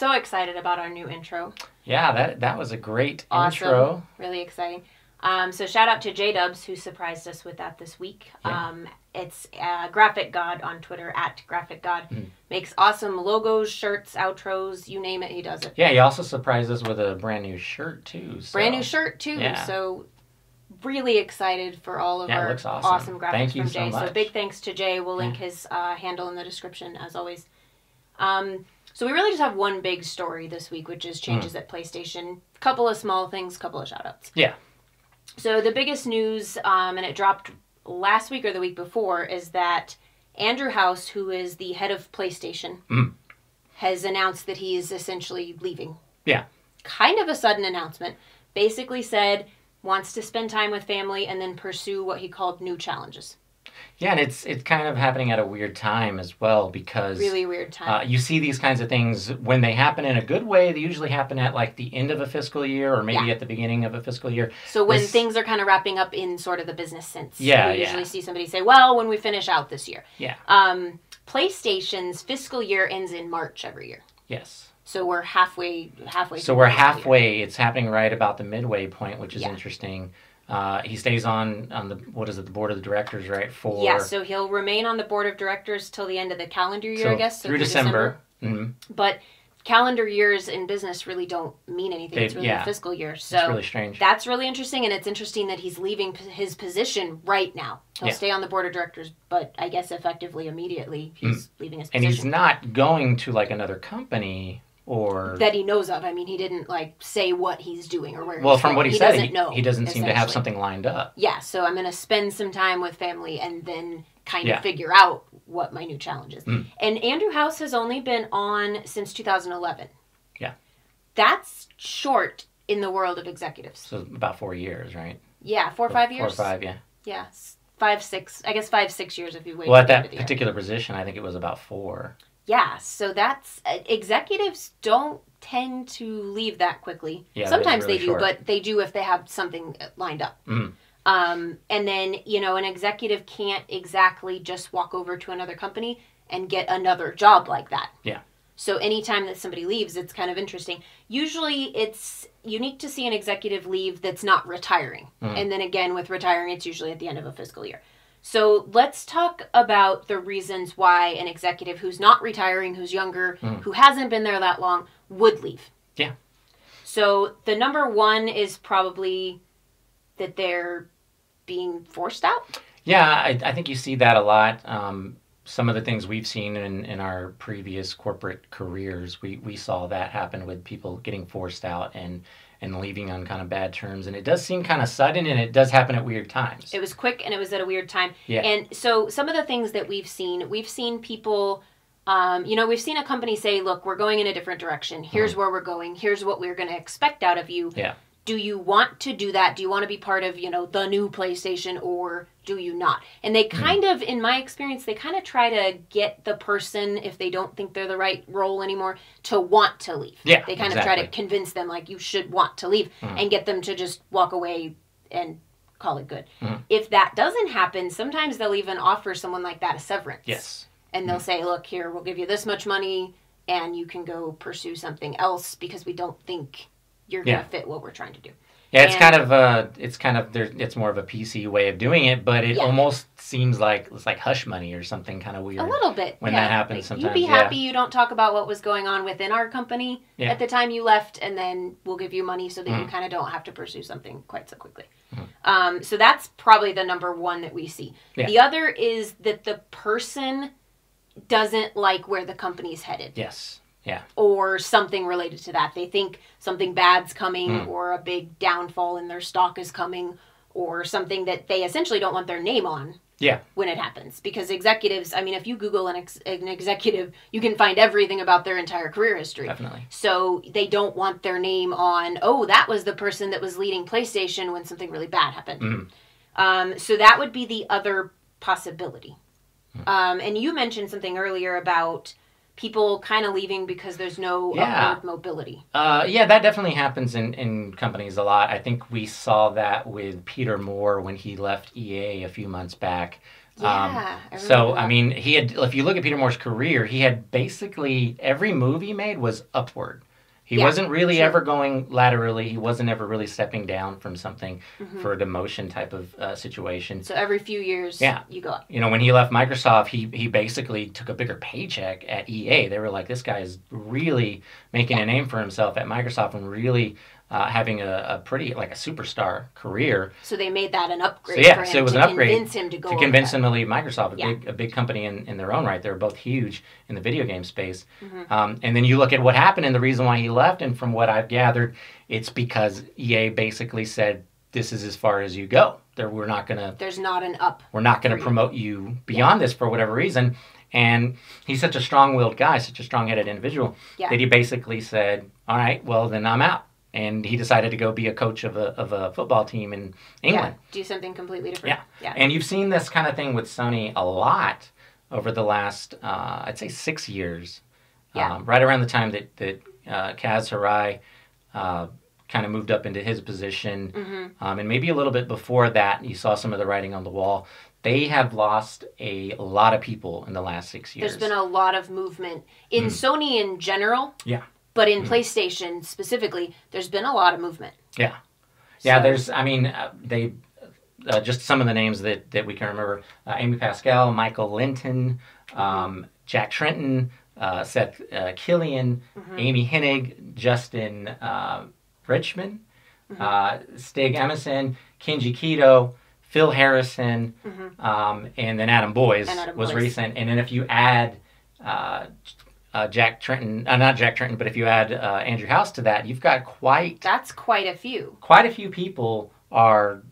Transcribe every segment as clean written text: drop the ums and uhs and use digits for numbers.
so excited about our new intro. Yeah, that was a great intro. Really exciting. So shout out to J-Dubs who surprised us with that this week. Yeah. It's Graphic God on Twitter, @GraphicGod. Makes awesome logos, shirts, outros, you name it, he does it. Yeah, he also surprised us with a brand new shirt too. So. Brand new shirt too. Yeah. So really excited for all of our awesome graphics Thank you from Jay. so much. So big thanks to Jay. We'll link his handle in the description as always. So we really just have one big story this week, which is changes at PlayStation. Couple of small things, couple of shout-outs. Yeah. So the biggest news, and it dropped last week or the week before, is that Andrew House, who is the head of PlayStation, has announced that he is essentially leaving. Yeah. Kind of a sudden announcement. Basically said wants to spend time with family and then pursue what he called new challenges. Yeah, and it's kind of happening at a weird time as well because... Really weird time. You see these kinds of things, when they happen in a good way, they usually happen at like the end of a fiscal year or maybe at the beginning of a fiscal year. So when things are kind of wrapping up in sort of the business sense. Yeah, you usually see somebody say, well, when we finish out this year. Yeah. PlayStation's fiscal year ends in March every year. Yes. So we're halfway. So we're halfway. It's happening right about the midway point, which is interesting. He stays on the the board of the directors, right? So he'll remain on the board of directors till the end of the calendar year, I guess. So through December. But calendar years in business really don't mean anything. It's really a fiscal year. So it's really strange. That's really interesting, and it's interesting that he's leaving his position right now. He'll stay on the board of directors, but I guess effectively immediately he's leaving his position. And he's not going to like another company. Or that he knows of. I mean, he didn't like say what he's doing or where. Well, from what he said, he doesn't seem to have essentially. something lined up. Yeah, so I'm going to spend some time with family and then kind of figure out what my new challenge is. And Andrew House has only been on since 2011. Yeah, that's short in the world of executives. So about 4 years, right? Yeah, 4 or 5 years. 4 or 5, yeah. Yeah, 5, 6. I guess 5, 6 years if you wait. Well, at that particular position, I think it was about 4. Yeah, so that's executives don't tend to leave that quickly. Yeah, sometimes really they do, short. but they do if they have something lined up. And then, an executive can't exactly just walk over to another company and get another job like that. Yeah. So anytime that somebody leaves, it's kind of interesting. Usually it's unique to see an executive leave that's not retiring. And then again, with retiring, it's usually at the end of a fiscal year. So let's talk about the reasons why an executive who's not retiring, who's younger, who hasn't been there that long, would leave. Yeah. So the number one is probably that they're being forced out. Yeah, I think you see that a lot. Some of the things we've seen in our previous corporate careers, we saw that happen with people getting forced out and leaving on kind of bad terms. And it does seem kind of sudden, and it does happen at weird times. It was quick, and it was at a weird time. Yeah. And so some of the things that we've seen people, we've seen a company say, look, we're going in a different direction. Here's where we're going. Here's what we're going to expect out of you. Yeah. Do you want to do that? Do you want to be part of, the new PlayStation, or do you not? And they kind of, in my experience, they kind of try to get the person, if they don't think they're the right role anymore, to want to leave. Yeah, they kind of try to convince them, like, you should want to leave, and get them to just walk away and call it good. If that doesn't happen, sometimes they'll even offer someone like that a severance. Yes. And they'll say, look, here, we'll give you this much money, and you can go pursue something else because we don't think you're going to fit what we're trying to do. Yeah, it's more of a PC way of doing it, but it almost seems like it's like hush money or something kind of weird. A little bit. When that happens like, sometimes. You'd be happy you don't talk about what was going on within our company at the time you left, and then we'll give you money so that you kind of don't have to pursue something quite so quickly. So that's probably the number one that we see. Yeah. The other is that the person doesn't like where the company's headed. Yes. Yeah. Or something related to that. They think something bad's coming, or a big downfall in their stock is coming, or something that they essentially don't want their name on. Yeah. When it happens. Because executives, I mean, if you Google an executive, you can find everything about their entire career history. Definitely. So they don't want their name on, oh, that was the person that was leading PlayStation when something really bad happened. So that would be the other possibility. And you mentioned something earlier about people kind of leaving because there's no upward mobility. Yeah, that definitely happens in companies a lot. I think we saw that with Peter Moore when he left EA a few months back. Yeah. I mean, he had. If you look at Peter Moore's career, he had basically every move he made was upward. He wasn't really ever going laterally. He wasn't ever really stepping down from something for a demotion type of situation. So every few years, you go up. You know, when he left Microsoft, he basically took a bigger paycheck at EA. They were like, this guy is really making a name for himself at Microsoft and really having a pretty, like a superstar career. So they made that an upgrade for him so it was an upgrade convince him to go to convince him to leave Microsoft, a big company in their own right. They're both huge in the video game space. And then you look at what happened and the reason why he left, and from what I've gathered, it's because EA basically said, this is as far as you go. We're not gonna. There's not an up. We're not gonna promote you beyond this for whatever reason. And he's such a strong-willed guy, such a strong-headed individual, that he basically said, all right, well, then I'm out. And he decided to go be a coach of a football team in England. Do something completely different. Yeah. And you've seen this kind of thing with Sony a lot over the last, I'd say, 6 years. Right around the time that Kaz Hirai kind of moved up into his position. And maybe a little bit before that, you saw some of the writing on the wall. They have lost a lot of people in the last 6 years. There's been a lot of movement. In Sony in general. Yeah. But in PlayStation specifically, there's been a lot of movement. Yeah. Yeah, there's, I mean, they, just some of the names that we can remember. Amy Pascal, Michael Linton, Jack Trenton, Seth Killian, Amy Hennig, Justin Richmond, Stig Emerson, Kenji Kito, Phil Harrison, and then Adam Boyes was recent. And then if you add... Jack Trenton, not Jack Trenton, but if you add Andrew House to that, you've got that's quite a few. Quite a few people are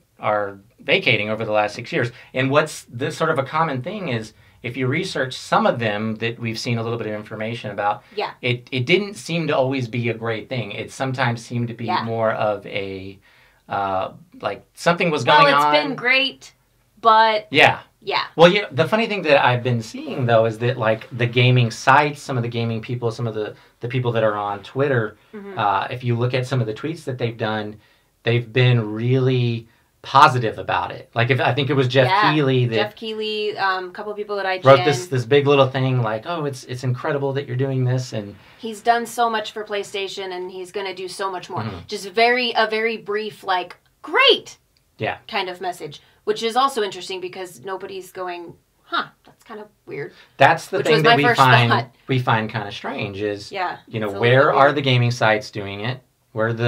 vacating over the last 6 years. And what's the sort of a common thing is, if you research some of them that we've seen a little bit of information about, it didn't seem to always be a great thing. It sometimes seemed to be more of a like something was going on. Well, it's been great, but yeah. Well, the funny thing that I've been seeing, though, is that, like, the gaming sites, some of the gaming people, some of the people that are on Twitter, if you look at some of the tweets that they've done, they've been really positive about it. Like, I think it was Jeff Keighley. Jeff Keighley, a couple of people at IGN. Wrote this big little thing, like, oh, it's incredible that you're doing this. And he's done so much for PlayStation, and he's going to do so much more. Just a very brief, like, great kind of message. Which is also interesting because nobody's going, that's kind of weird. That's the thing that we find kind of strange is, where are the gaming sites doing it? Where's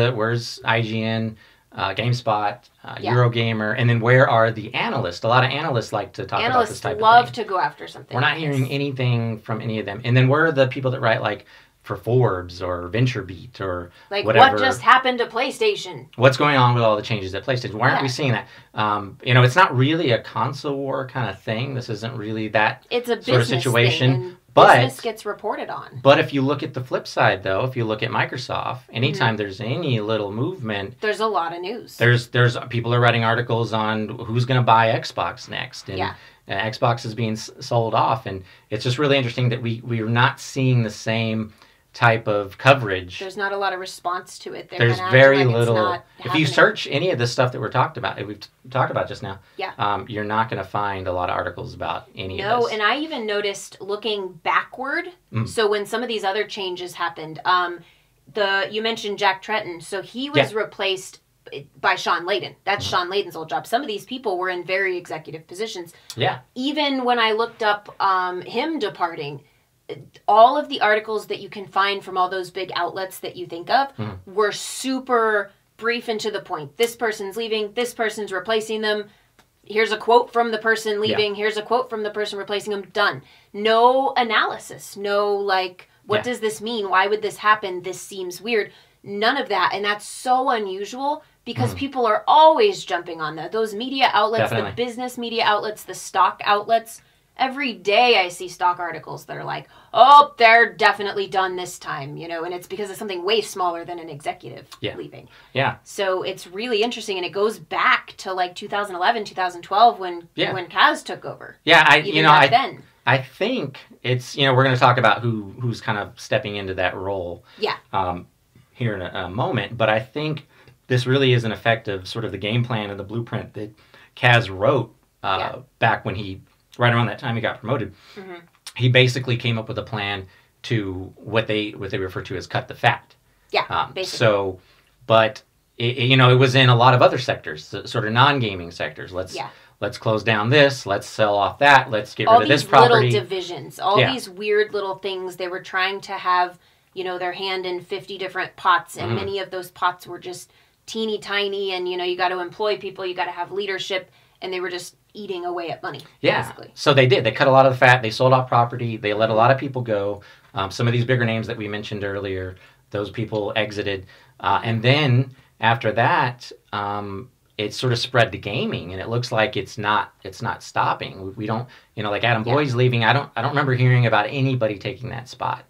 IGN, GameSpot, Eurogamer, and then where are the analysts? A lot of analysts like to talk about this type of thing. Analysts love to go after something. We're not hearing anything from any of them. And then where are the people that write, like, for Forbes or VentureBeat or like whatever. What just happened to PlayStation? What's going on with all the changes at PlayStation? Why aren't we seeing that? It's not really a console war kind of thing. This isn't really that sort of situation. Thing, but business gets reported on. But if you look at the flip side, though, if you look at Microsoft, anytime there's any little movement, there's a lot of news. There's people are writing articles on who's going to buy Xbox next, and Xbox is being sold off, and it's just really interesting that we're not seeing the same type of coverage. There's not a lot of response to it. There's very little. If you search any of the stuff that we've talked about just now, you're not going to find a lot of articles about any of this. No, and I even noticed looking backward. So when some of these other changes happened, you mentioned Jack Trenton, so he was replaced by Sean Layden. That's Sean Layden's old job. Some of these people were in very executive positions. Yeah. Even when I looked up him departing, all of the articles that you can find from all those big outlets that you think of were super brief and to the point. This person's leaving. This person's replacing them. Here's a quote from the person leaving. Here's a quote from the person replacing them. Done. No analysis. No, like, what does this mean? Why would this happen? This seems weird. None of that. And that's so unusual because people are always jumping on those media outlets, the business media outlets, the stock outlets. Every day I see stock articles that are like, oh, they're definitely done this time, and it's because of something way smaller than an executive leaving. Yeah. So it's really interesting, and it goes back to like 2011, 2012 when Kaz took over. Yeah, I think it's, we're going to talk about who's kind of stepping into that role. Yeah. Here in a moment, but I think this really is an effect of sort of the game plan and the blueprint that Kaz wrote back when he right around that time he got promoted, he basically came up with a plan to what they refer to as cut the fat. Yeah, basically. So, but it was in a lot of other sectors, sort of non-gaming sectors. Let's close down this. Let's sell off that. Let's get rid of this property. All these little divisions, all these weird little things. They were trying to have, their hand in 50 different pots, and many of those pots were just teeny tiny. And you got to employ people, you got to have leadership, and they were just eating away at money. Yeah. Basically. So they did. They cut a lot of the fat. They sold off property. They let a lot of people go. Some of these bigger names that we mentioned earlier, those people exited, and then after that, it sort of spread to gaming, and it looks like it's not stopping. We don't, like Adam Boyd's leaving. I don't remember hearing about anybody taking that spot.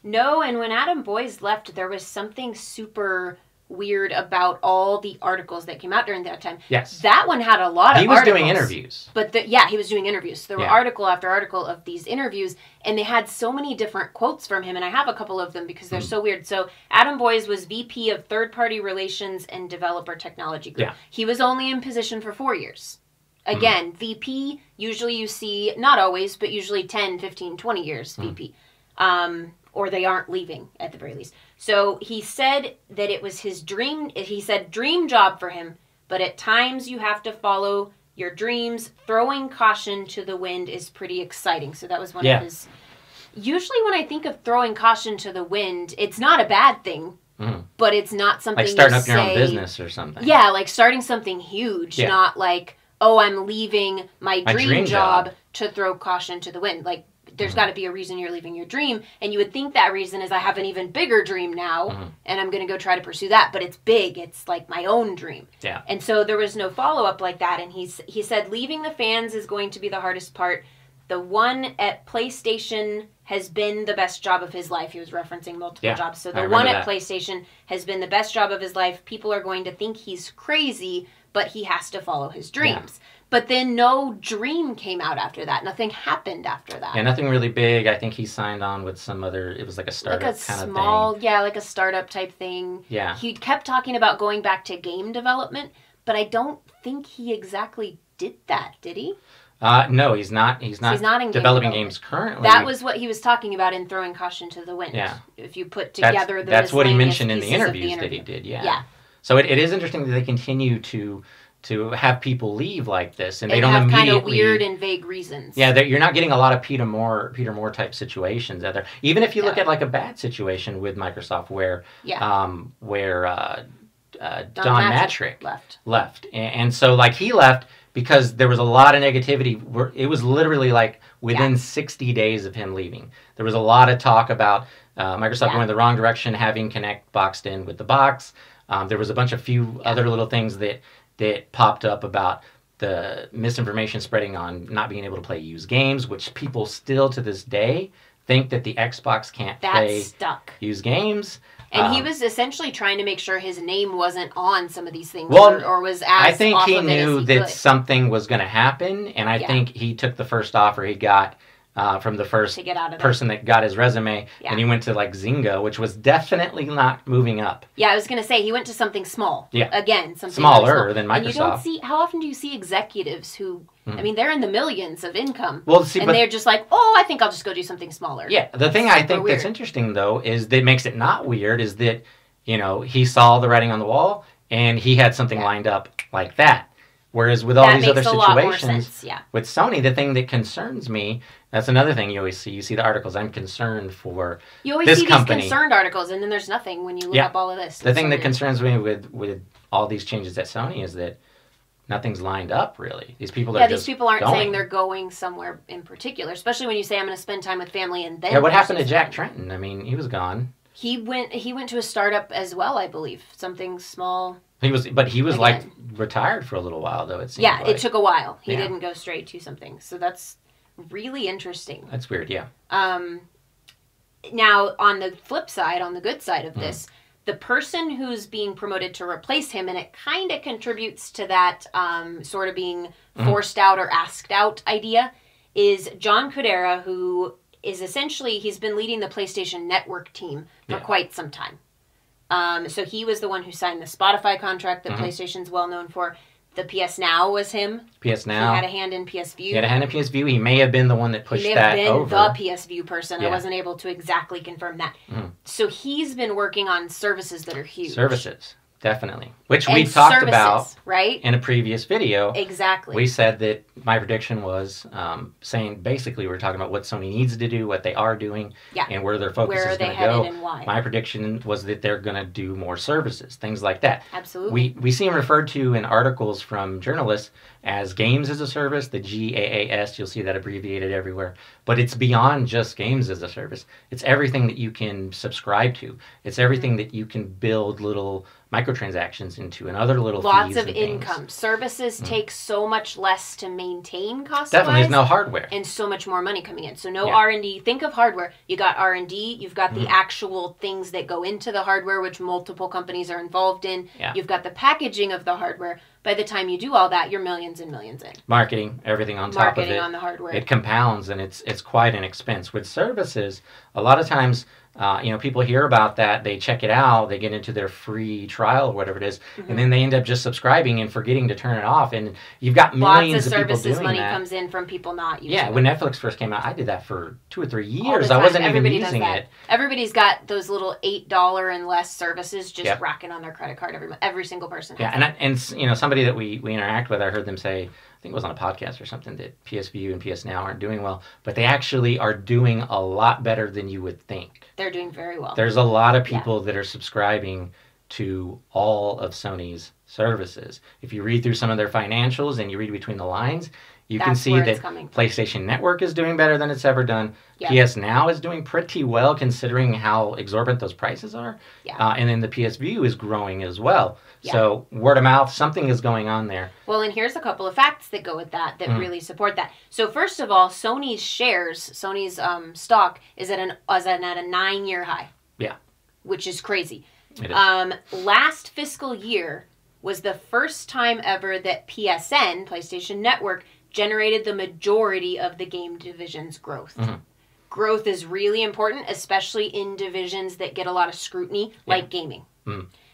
No, and when Adam Boyd left, there was something super weird about all the articles that came out during that time. Yes. That one had a lot of articles. He was articles, doing interviews. But he was doing interviews. So there were article after article of these interviews, and they had so many different quotes from him, and I have a couple of them because they're so weird. So Adam Boyd was VP of Third-Party Relations and Developer Technology Group. Yeah. He was only in position for 4 years. Again, VP, usually you see, not always, but usually 10, 15, 20 years VP. Or they aren't leaving at the very least. So he said that it was his dream. He said dream job for him, but at times you have to follow your dreams. Throwing caution to the wind is pretty exciting. So that was one of his. Usually when I think of throwing caution to the wind, it's not a bad thing, but it's not something like starting up your own business or something. Yeah, like starting something huge, not like, oh, I'm leaving my dream job to throw caution to the wind. Like, there's got to be a reason you're leaving your dream, and you would think that reason is I have an even bigger dream now, and I'm going to go try to pursue that, but it's big. It's like my own dream. Yeah. And so there was no follow-up like that, and he said leaving the fans is going to be the hardest part. The one at PlayStation has been the best job of his life. He was referencing multiple jobs. So the one at PlayStation has been the best job of his life. People are going to think he's crazy, but he has to follow his dreams. Yeah. But then no dream came out after that. Nothing happened after that. Yeah, nothing really big. I think he signed on with some other, it was like a startup kind of thing. Yeah, like a startup type thing. Yeah. He kept talking about going back to game development, but I don't think he exactly did that, did he? No, he's not in developing games currently. That was what he was talking about in throwing caution to the wind. Yeah. If you put together that's what he mentioned in the interviews that he did, yeah. So it is interesting that they continue to have people leave like this, and they don't immediately kind of weird and vague reasons. Yeah, you're not getting a lot of Peter Moore type situations out there. Even if you look at like a bad situation with Microsoft, where Don Matrick left, and so like he left because there was a lot of negativity. It was literally like within 60 days of him leaving, there was a lot of talk about Microsoft going the wrong direction, having Kinect boxed in with the box. There was a few other little things that popped up about the misinformation spreading on not being able to play used games, which people still to this day think that the Xbox can't play used games. And he was essentially trying to make sure his name wasn't on some of these things, or was as I think off he of knew it that as he something was going to happen, and I think he took the first offer he got from the first person that got his resume, and he went to like Zynga, which was definitely not moving up. Yeah, I was going to say, he went to something small. Yeah. Again, something smaller than Microsoft. And you don't see, how often do you see executives who, I mean, they're in the millions of income. Well, see, and they're just like, oh, I think I'll just go do something smaller. Yeah, the thing I think that's interesting, though, is that makes it not weird is that, he saw the writing on the wall, and he had something lined up like that. Whereas with all these other situations, with Sony, the thing that concerns me, that's another thing you always see. You see the articles. I'm concerned for this company. You always see these concerned articles, and then there's nothing when you look up all of this. The thing that concerns me with all these changes at Sony is that nothing's lined up, really. These people are these people aren't saying they're going somewhere in particular, especially when you say, I'm going to spend time with family and then... Yeah, what happened to Jack Tretton? I mean, he was gone. He went to a startup as well, I believe. Something small... He was like retired for a little while, though, it seemed like. It took a while. He didn't go straight to something. So that's really interesting. That's weird, yeah. Now, on the flip side, on the good side of this, the person who's being promoted to replace him, and it kind of contributes to that sort of being forced out or asked out idea, is John Kodera, who is essentially, he's been leading the PlayStation Network team for quite some time. So he was the one who signed the Spotify contract that PlayStation's well known for. The PS Now was him. PS Now. He had a hand in PS View. He had a hand in PS View. He may have been the one that pushed that over. He may have been the PS View person. Yeah. I wasn't able to exactly confirm that. So he's been working on services that are huge. Services. Definitely. Which we talked about right? in a previous video. Exactly. We said that my prediction was saying basically we're talking about what Sony needs to do, what they are doing, and where their focus is going to go. And why. My prediction was that they're going to do more services, things like that. Absolutely. We see them referred to in articles from journalists as games as a service, the GAAS. You'll see that abbreviated everywhere. But it's beyond just games as a service. It's everything that you can subscribe to. It's everything that you can build little microtransactions into and other little lots fees of and income. Things. Services take so much less to maintain cost-wise. Definitely, there's no hardware. And so much more money coming in. So no R&D. Think of hardware. You got R&D. You've got the actual things that go into the hardware, which multiple companies are involved in. You've got the packaging of the hardware. By the time you do all that, you're millions and millions in. Marketing, everything on top of it. Marketing on the hardware. It compounds, and it's quite an expense. With services, a lot of times, people hear about that, they check it out, they get into their free trial or whatever it is, and then they end up just subscribing and forgetting to turn it off. And you've got millions of people doing that. Lots of services money comes in from people not using it. Yeah, when Netflix first came out, I did that for 2 or 3 years. I wasn't even using it. Everybody's got those little $8 and less services just racking on their credit card every month. Every single person has that. And somebody that we interact with, I heard them say, I think it was on a podcast or something, that PS View and PS Now aren't doing well, but they actually are doing a lot better than you would think. They're doing very well. There's a lot of people that are subscribing to all of Sony's services. If you read through some of their financials and you read between the lines, you can see that PlayStation Network is doing better than it's ever done. PS Now is doing pretty well considering how exorbitant those prices are. And then the PS View is growing as well. So word of mouth, something is going on there. Well, and here's a couple of facts that go with that really support that. So first of all, Sony's shares, Sony's stock is at a 9-year high. Yeah. Which is crazy. It is. Last fiscal year was the first time ever that PSN, PlayStation Network, generated the majority of the game division's growth. Growth is really important, especially in divisions that get a lot of scrutiny, like gaming.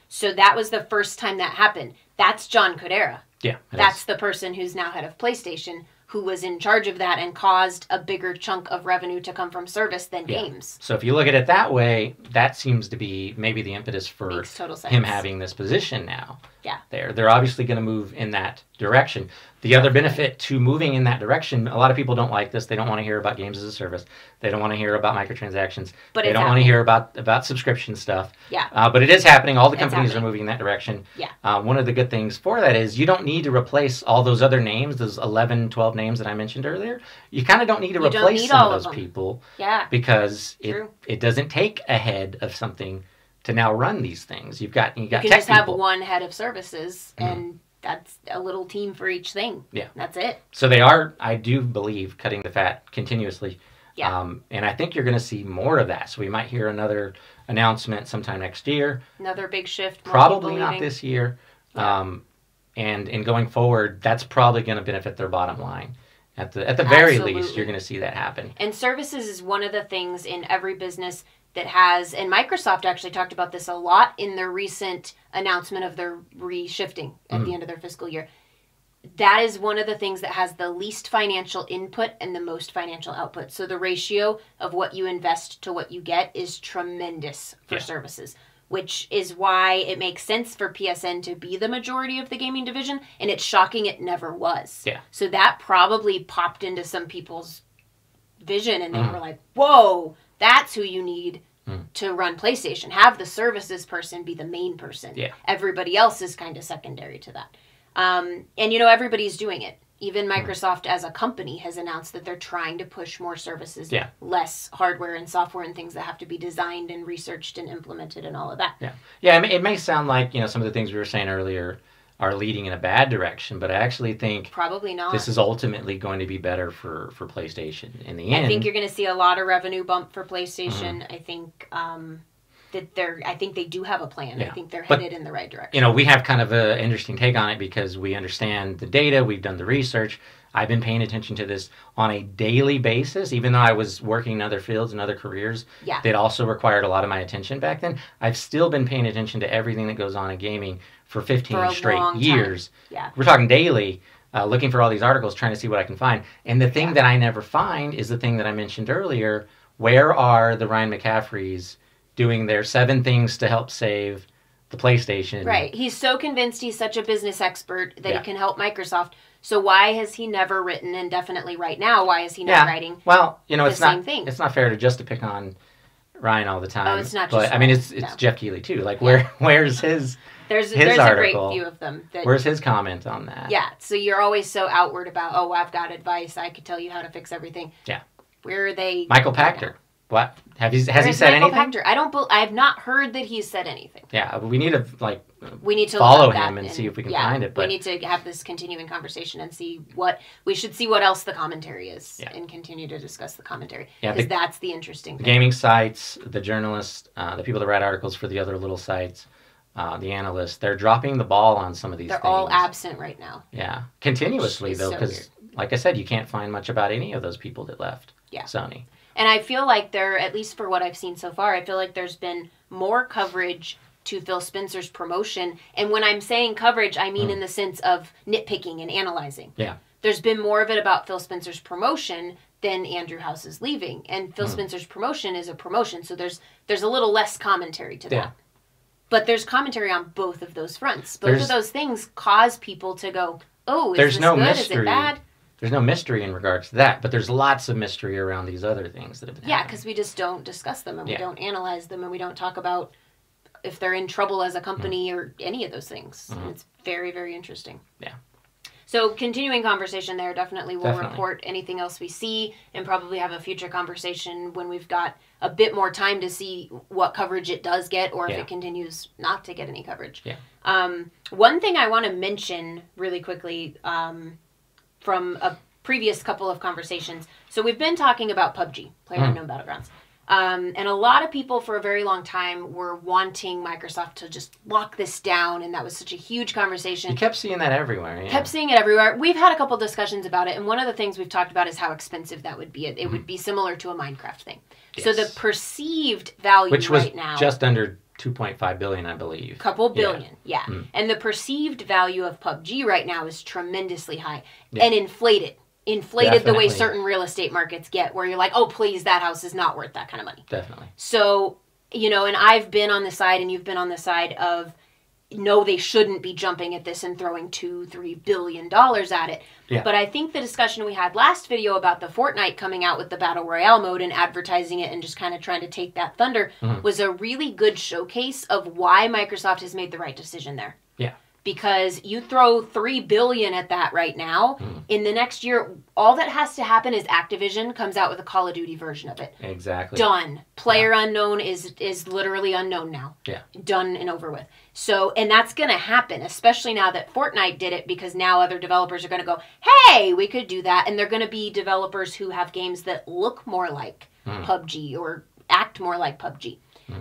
So that was the first time that happened. That's John Kodera. Yeah. That's the person who's now head of PlayStation, who was in charge of that and caused a bigger chunk of revenue to come from service than games. So if you look at it that way, that seems to be maybe the impetus for him having this position now. Yeah. They're obviously going to move in that direction. The other benefit to moving in that direction, a lot of people don't like this. They don't want to hear about games as a service. They don't want to hear about microtransactions. But they don't want to hear about subscription stuff. Yeah. But it is happening. All the companies are moving in that direction. Yeah. One of the good things for that is you don't need to replace all those other names, those 11, 12 names that I mentioned earlier. You kind of don't need to replace some of those people. Yeah. Because it doesn't take a head of something to now run these things. You can just have one head of services and that's a little team for each thing. Yeah. That's it. So they are, I do believe, cutting the fat continuously. Yeah. And I think you're going to see more of that. So we might hear another announcement sometime next year. Another big shift. Probably not this year. Yeah. And in going forward, that's probably going to benefit their bottom line. At the very least, you're going to see that happen. And services is one of the things in every business that has, and Microsoft actually talked about this a lot in their recent announcement of their reshifting at the end of their fiscal year. That is one of the things that has the least financial input and the most financial output. So the ratio of what you invest to what you get is tremendous for services, which is why it makes sense for PSN to be the majority of the gaming division, and it's shocking it never was. Yeah. So that probably popped into some people's vision, and they were like, whoa, that's who you need to run PlayStation. Have the services person be the main person. Yeah. Everybody else is kind of secondary to that. And, everybody's doing it. Even Microsoft as a company has announced that they're trying to push more services, less hardware and software and things that have to be designed and researched and implemented and all of that. Yeah. Yeah, it may sound like, some of the things we were saying earlier are leading in a bad direction, but I actually think probably not. This is ultimately going to be better for PlayStation in the end. I think you're going to see a lot of revenue bump for PlayStation. I think I think they do have a plan. I think they're headed in the right direction. We have kind of an interesting take on it because we understand the data, we've done the research. I've been paying attention to this on a daily basis, even though I was working in other fields and other careers that also required a lot of my attention back then. I've still been paying attention to everything that goes on in gaming for 15 straight years. Yeah. We're talking daily, looking for all these articles, trying to see what I can find. And the thing that I never find is the thing that I mentioned earlier. Where are the Ryan McCaffreys doing their 7 things to help save the PlayStation? Right. He's so convinced he's such a business expert that he can help Microsoft. So why has he never written, and definitely right now, why is he not writing same thing? It's not fair to pick on Ryan all the time. Oh, it's not just But, Ryan. I mean, it's Jeff Keighley, too. Like, where's his There's article? A great few of them. Where's his comment on that? Yeah, so you're always so outward about, oh, I've got advice, I could tell you how to fix everything. Yeah. Where are they? Michael Pachter. What? Has he said anything? Pachter? I've not heard that he's said anything. Yeah, we need to follow him and see if we can find it. But we need to have this continuing conversation and see what else the commentary is, and continue to discuss the commentary, because that's the interesting thing. The gaming sites, the journalists, the people that write articles for the other little sites, the analysts, they're dropping the ball on some of these things. They're all absent right now. Yeah, continuously though, because like I said, you can't find much about any of those people that left Sony. And I feel like at least for what I've seen so far, I feel like there's been more coverage to Phil Spencer's promotion. And when I'm saying coverage, I mean in the sense of nitpicking and analyzing. Yeah. There's been more of it about Phil Spencer's promotion than Andrew House's leaving. And Phil Spencer's promotion is a promotion, so there's a little less commentary to that. But there's commentary on both of those fronts. Both of those things cause people to go, oh, is this good? Mystery. Is it bad? There's no mystery in regards to that, but there's lots of mystery around these other things that have been happening. Because we just don't discuss them, and we don't analyze them, and we don't talk about if they're in trouble as a company or any of those things. And it's very, very interesting. Yeah. So continuing conversation there, definitely we'll report anything else we see, and probably have a future conversation when we've got a bit more time to see what coverage it does get, or if it continues not to get any coverage. Yeah. One thing I want to mention really quickly, from a previous couple of conversations. So we've been talking about PUBG, PlayerUnknown Battlegrounds. And a lot of people for a very long time were wanting Microsoft to just lock this down, and that was such a huge conversation. You kept seeing that everywhere. Yeah. Kept seeing it everywhere. We've had a couple discussions about it, and one of the things we've talked about is how expensive that would be. It would be similar to a Minecraft thing. Yes. So the perceived value Which was right now, just under $2.5 billion, I believe. Couple billion, And the perceived value of PUBG right now is tremendously high and inflated. Definitely. The way certain real estate markets get, where you're like, oh, please, that house is not worth that kind of money. Definitely. So, and I've been on the side, and you've been on the side of, no, they shouldn't be jumping at this and throwing $2-3 billion at it. Yeah. But I think the discussion we had last video about the Fortnite coming out with the Battle Royale mode and advertising it and just kind of trying to take that thunder was a really good showcase of why Microsoft has made the right decision there. Yeah. Because you throw $3 billion at that right now, in the next year, all that has to happen is Activision comes out with a Call of Duty version of it. Exactly. Done. PlayerUnknown is literally unknown now. Yeah. Done and over with. So, and that's going to happen, especially now that Fortnite did it, because now other developers are going to go, hey, we could do that. And they're going to be developers who have games that look more like PUBG or act more like PUBG.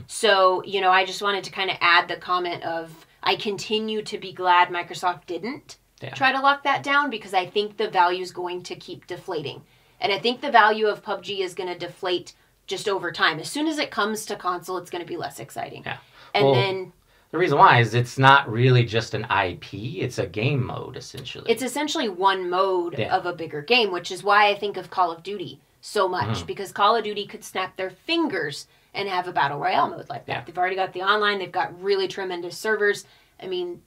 So, I just wanted to kind of add the comment of, I continue to be glad Microsoft didn't try to lock that down, because I think the value is going to keep deflating. And I think the value of PUBG is going to deflate just over time. As soon as it comes to console, it's going to be less exciting. Yeah. And then the reason why is it's not really just an IP. It's a game mode, essentially. It's essentially one mode of a bigger game, which is why I think of Call of Duty so much, because Call of Duty could snap their fingers and have a Battle Royale mode like that. Yeah. They've already got the online. They've got really tremendous servers. I mean,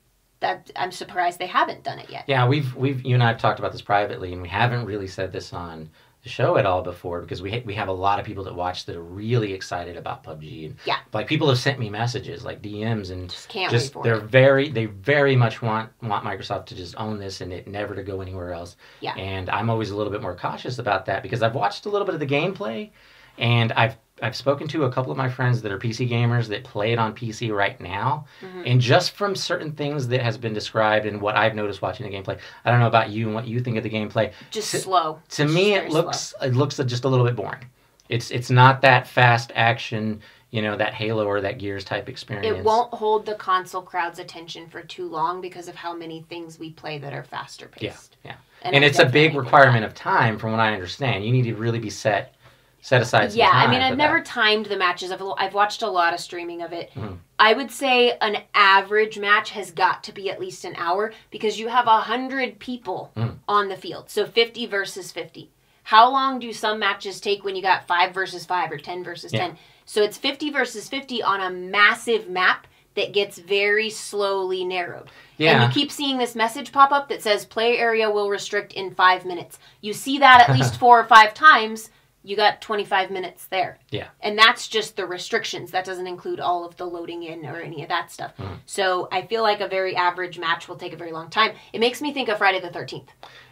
I'm surprised they haven't done it yet. Yeah, you and I have talked about this privately, and we haven't really said this on the show at all before, because we have a lot of people that watch that are really excited about PUBG. And like, people have sent me messages, like DMs, and just can't wait for it. They very much want Microsoft to just own this and it never to go anywhere else. Yeah. And I'm always a little bit more cautious about that, because I've watched a little bit of the gameplay, and I've spoken to a couple of my friends that are PC gamers that play it on PC right now, and just from certain things that has been described and what I've noticed watching the gameplay, I don't know about you and what you think of the gameplay. Just slow. To me, it looks just a little bit boring. It's not that fast action, that Halo or that Gears type experience. It won't hold the console crowd's attention for too long because of how many things we play that are faster paced. Yeah. And it's a big requirement of time, from what I understand. You need to really be set aside some time. I mean, I've never timed the matches. I've watched a lot of streaming of it. I would say an average match has got to be at least an hour, because you have 100 people on the field. So 50 versus 50. How long do some matches take when you got 5 versus 5 or 10 versus 10? So it's 50 versus 50 on a massive map that gets very slowly narrowed. And you keep seeing this message pop up that says play area will restrict in 5 minutes. You see that at least 4 or 5 times, you got 25 minutes there. And that's just the restrictions. That doesn't include all of the loading in or any of that stuff. So I feel like a very average match will take a very long time. It makes me think of Friday the 13th.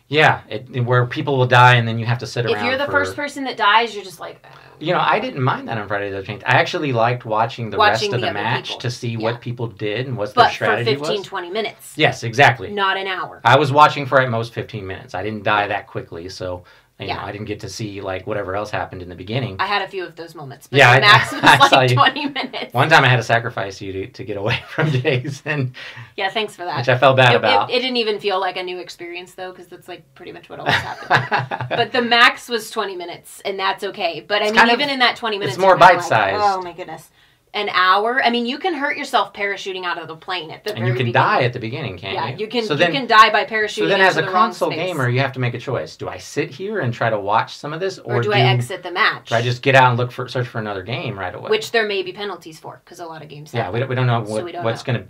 Yeah, where people will die and then you have to sit around. If you're the first person that dies, you're just like... You know, I didn't mind that on Friday the 13th. I actually liked watching the rest of the match to see what people did and what their strategy was. But for 15, 20 minutes. Yes, exactly. Not an hour. I was watching for at most 15 minutes. I didn't die that quickly, so... You know, I didn't get to see, like, whatever else happened in the beginning. I had a few of those moments. But the max was like 20 minutes. One time I had to sacrifice you to get away from Jason. Yeah, thanks for that. Which I felt bad about. It didn't even feel like a new experience, though, because that's, like, pretty much what always happened. But the max was 20 minutes, and that's okay. But, I mean, even in that 20 minutes... It's more bite-sized. Like, oh, my goodness. An hour? I mean, you can hurt yourself parachuting out of the plane at the very beginning. And you can die at the beginning, can't you? Yeah, you can die by parachuting. So then as a console gamer, you have to make a choice. Do I sit here and try to watch some of this? Or do I exit the match? Do I just get out and search for another game right away? Which there may be penalties for, because a lot of games have we don't know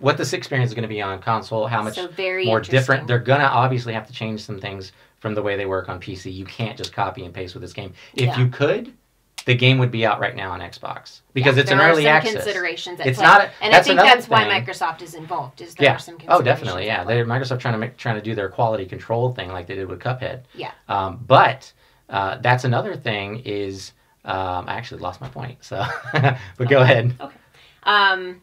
what this experience is going to be on console, how much more different. They're going to obviously have to change some things from the way they work on PC. You can't just copy and paste with this game. If you could... The game would be out right now on Xbox because it's an early access. Considerations at it's play. not, and I think that's why Microsoft is involved. Is there are some considerations? Oh, definitely. Yeah, Microsoft trying to do their quality control thing like they did with Cuphead. Yeah. But that's another thing is I actually lost my point. So, but go ahead. Okay.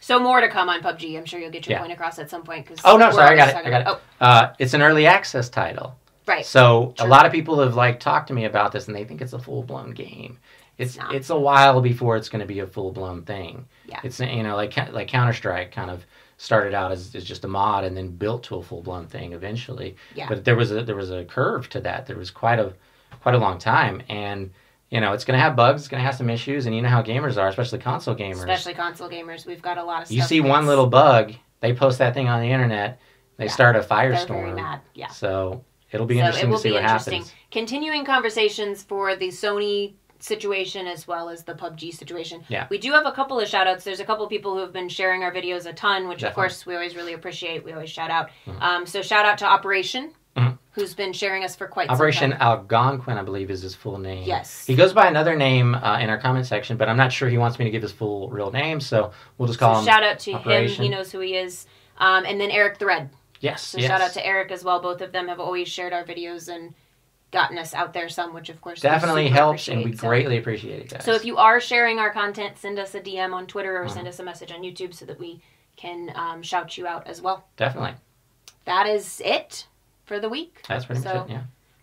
So more to come on PUBG. I'm sure you'll get your point across at some point. Oh no, sorry, I got it. It's an early access title. Right. So a lot of people have talked to me about this, and they think it's a full blown game. It's a while before it's going to be a full blown thing. Yeah. It's like Counter-Strike kind of started out as just a mod and then built to a full blown thing eventually. Yeah. But there was a curve to that. There was quite a long time, and it's going to have bugs. It's going to have some issues, and you know how gamers are, especially console gamers. We've got a lot of stuff. You see one little bug, they post that thing on the internet. They start a firestorm. They're very mad. Yeah. So. It'll be interesting to see what happens. Continuing conversations for the Sony situation as well as the PUBG situation. Yeah. We do have a couple of shout-outs. There's a couple of people who have been sharing our videos a ton, which of course we always really appreciate. We always shout out. So shout out to Operation, who's been sharing us for quite some time. Operation Algonquin, I believe, is his full name. Yes. He goes by another name in our comment section, but I'm not sure he wants me to give his full real name, so we'll just call him shout out to Operation. Him. He knows who he is. And then Eric the Red. Yes. So shout out to Eric as well. Both of them have always shared our videos and gotten us out there some, which of course definitely helps, and we greatly appreciate it, guys. So if you are sharing our content, send us a DM on Twitter or send us a message on YouTube so that we can shout you out as well. Definitely. That is it for the week. That's pretty much it,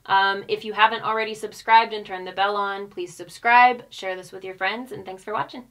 yeah. If you haven't already subscribed and turned the bell on, please subscribe, share this with your friends, and thanks for watching.